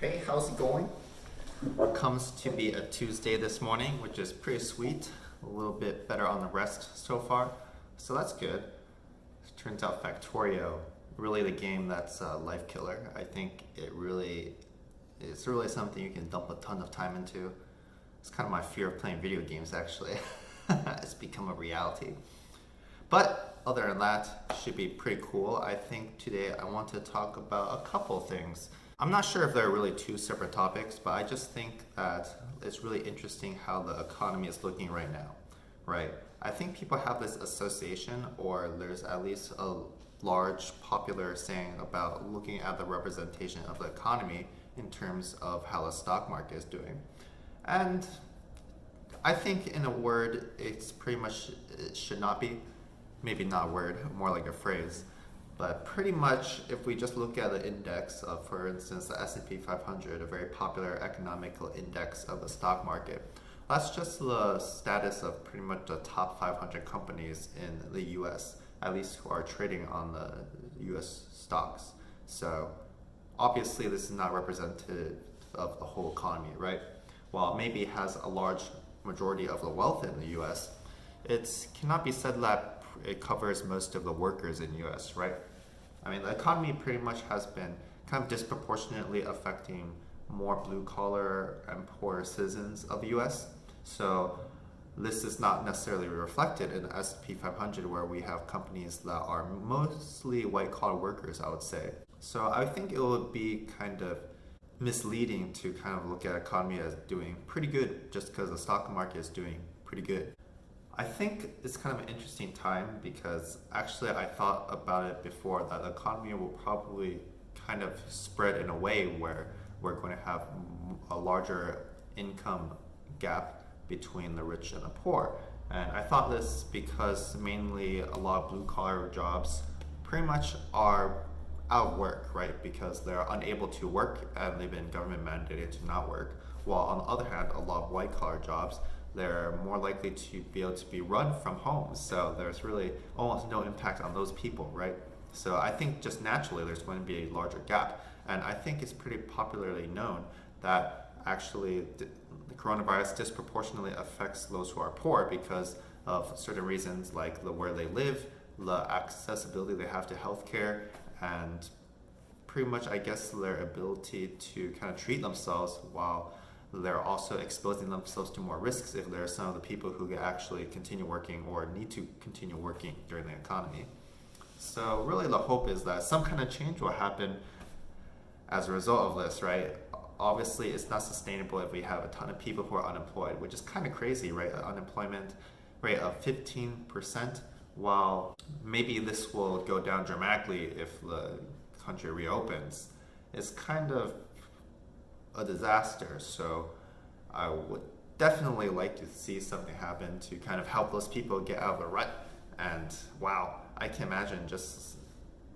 Hey, how's it going? It comes to be a Tuesday this morning, which is pretty sweet. A little bit better on the rest so far, so that's good. It turns out Factorio, really the game that's a life killer. I think it's really something you can dump a ton of time into. It's kind of my fear of playing video games actually. It's become a reality. But other than that, should be pretty cool. I think today I want to talk about a couple things. I'm not sure if they're really two separate topics, but I just think that it's really interesting how the economy is looking right now, right? I think people have this association, or there's at least a large popular saying about looking at the representation of the economy in terms of how the stock market is doing. And I think in a word, it's pretty much, it should not be, maybe not a word, more like a phrase. But pretty much, if we just look at the index of, for instance, the S&P 500, a very popular economical index of the stock market, that's just the status of pretty much the top 500 companies in the US, at least who are trading on the US stocks. So obviously this is not representative of the whole economy, right? While it maybe has a large majority of the wealth in the US, it cannot be said that it covers most of the workers in the US, right? I mean, the economy pretty much has been kind of disproportionately affecting more blue collar and poor citizens of the US. So this is not necessarily reflected in the S&P 500, where we have companies that are mostly white collar workers, I would say. So I think it would be kind of misleading to kind of look at economy as doing pretty good just because the stock market is doing pretty good. I think it's kind of an interesting time because actually I thought about it before that the economy will probably kind of spread in a way where we're going to have a larger income gap between the rich and the poor. And I thought this because mainly a lot of blue collar jobs pretty much are out of work, right? Because they're unable to work and they've been government mandated to not work. While on the other hand, a lot of white collar jobs, they're more likely to be able to be run from home. So there's really almost no impact on those people, right? So I think just naturally there's going to be a larger gap. And I think it's pretty popularly known that actually the coronavirus disproportionately affects those who are poor because of certain reasons like where they live, the accessibility they have to healthcare, and pretty much I guess their ability to kind of treat themselves while they're also exposing themselves to more risks if there are some of the people who can actually continue working or need to continue working during the economy. So really the hope is that some kind of change will happen as a result of this, right? Obviously it's not sustainable if we have a ton of people who are unemployed, which is kind of crazy, right? An unemployment rate of 15%, while maybe this will go down dramatically if the country reopens. It's kind of a disaster. So I would definitely like to see something happen to kind of help those people get out of the rut. And wow, I can imagine just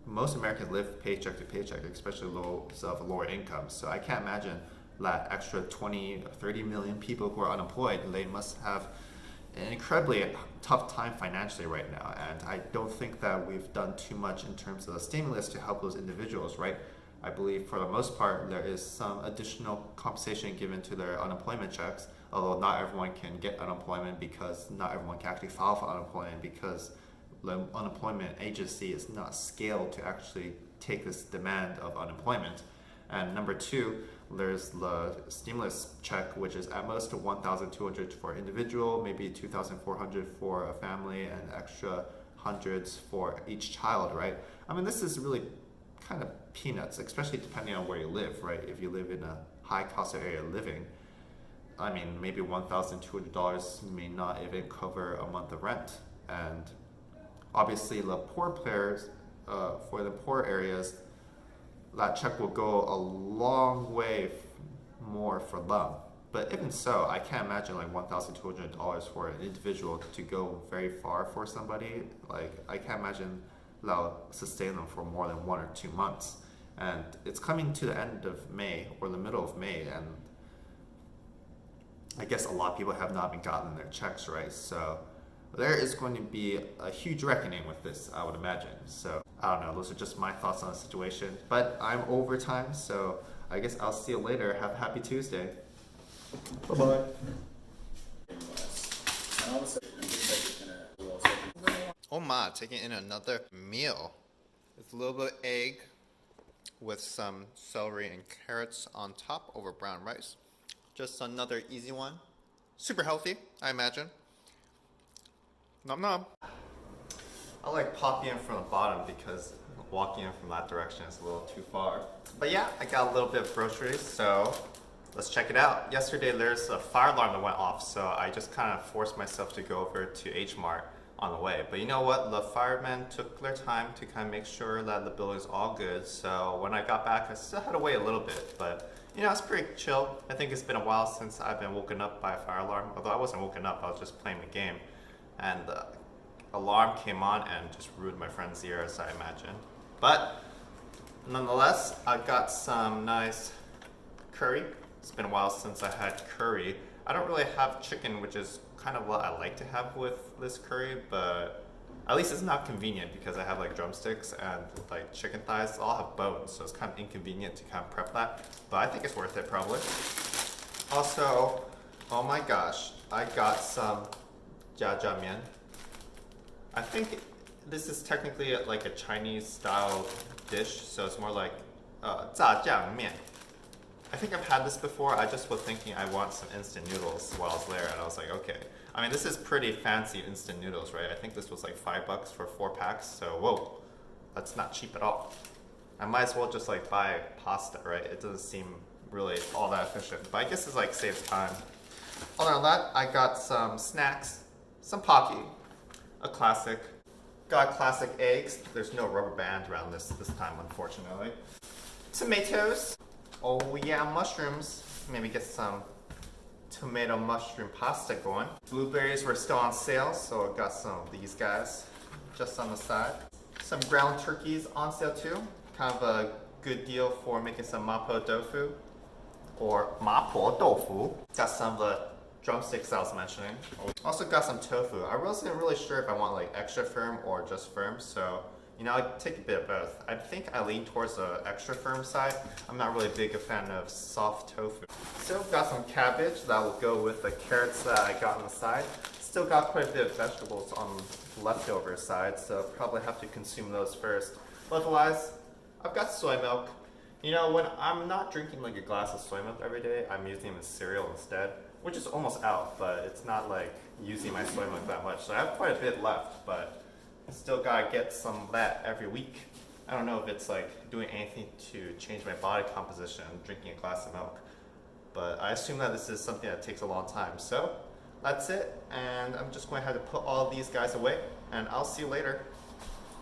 most Americans live paycheck to paycheck, especially those of lower incomes. So I can't imagine that extra 20, 30 million people who are unemployed, they must have an incredibly tough time financially right now. And I don't think that we've done too much in terms of the stimulus to help those individuals, right? I believe for the most part there is some additional compensation given to their unemployment checks, although not everyone can get unemployment because not everyone can actually file for unemployment because the unemployment agency is not scaled to actually take this demand of unemployment. And number two, there's the stimulus check, which is at most $1,200 for an individual, maybe $2,400 for a family, and extra hundreds for each child, right? I mean, this is really kind of peanuts, especially depending on where you live, right? If you live in a high cost area of living, I mean, maybe $1,200 may not even cover a month of rent. And obviously the poor players, for the poor areas, that check will go a long way more for them. But even so, I can't imagine like $1,200 for an individual to go very far for somebody. Like, I can't imagine that'll sustain them for more than 1 or 2 months. And it's coming to the end of May or the middle of May, and I guess a lot of people have not been gotten their checks, right? So there is going to be a huge reckoning with this, I would imagine. So I don't know, those are just my thoughts on the situation. But I'm overtime, so I guess I'll see you later. Have a happy Tuesday. Bye-bye. Oh my, taking in another meal. It's a little bit of egg with some celery and carrots on top over brown rice. Just another easy one. Super healthy, I imagine. Nom nom. I like popping in from the bottom because walking in from that direction is a little too far. But yeah, I got a little bit of groceries, so let's check it out. Yesterday there's a fire alarm that went off, so I just kind of forced myself to go over to H Mart on the way. But you know what? The firemen took their time to kind of make sure that the building's all good. So when I got back, I still had to wait a little bit, but you know, it's pretty chill. I think it's been a while since I've been woken up by a fire alarm. Although I wasn't woken up, I was just playing the game. And the alarm came on and just ruined my friend's ears, I imagine. But nonetheless, I got some nice curry. It's been a while since I had curry. I don't really have chicken, which is kind of what I like to have with this curry, but at least it's not convenient because I have like drumsticks and like chicken thighs all have bones, so it's kind of inconvenient to kind of prep that, but I think it's worth it probably. Also, oh my gosh, I got some jjajangmyeon. I think this is technically like a Chinese style dish, so it's more like 炸酱面. I think I've had this before. I just was thinking I want some instant noodles while I was there, and I was like, okay. I mean, this is pretty fancy instant noodles, right? I think this was like $5 for 4 packs, so whoa, that's not cheap at all. I might as well just like buy pasta, right? It doesn't seem really all that efficient, but I guess it's like saves time. Other than that, I got some snacks, some Pocky, a classic. Got classic eggs. There's no rubber band around this time, unfortunately. Tomatoes. Oh yeah, mushrooms. Maybe get some tomato mushroom pasta going. Blueberries were still on sale, so I got some of these guys just on the side. Some ground turkeys on sale too. Kind of a good deal for making some mapo tofu or mapo tofu. Got some of the drumsticks I was mentioning. Also got some tofu. I wasn't really sure if I want like extra firm or just firm, so you know, I'd take a bit of both. I think I lean towards the extra firm side. I'm not really big a fan of soft tofu. Still got some cabbage that will go with the carrots that I got on the side. Still got quite a bit of vegetables on the leftover side, so probably have to consume those first. Otherwise, I've got soy milk. You know, when I'm not drinking like a glass of soy milk every day, I'm using it as cereal instead, which is almost out, but it's not like using my soy milk that much. So I have quite a bit left, but I still gotta get some of that every week. I don't know if it's like doing anything to change my body composition, drinking a glass of milk, but I assume that this is something that takes a long time. So that's it, and I'm just going to have to put all these guys away, and I'll see you later.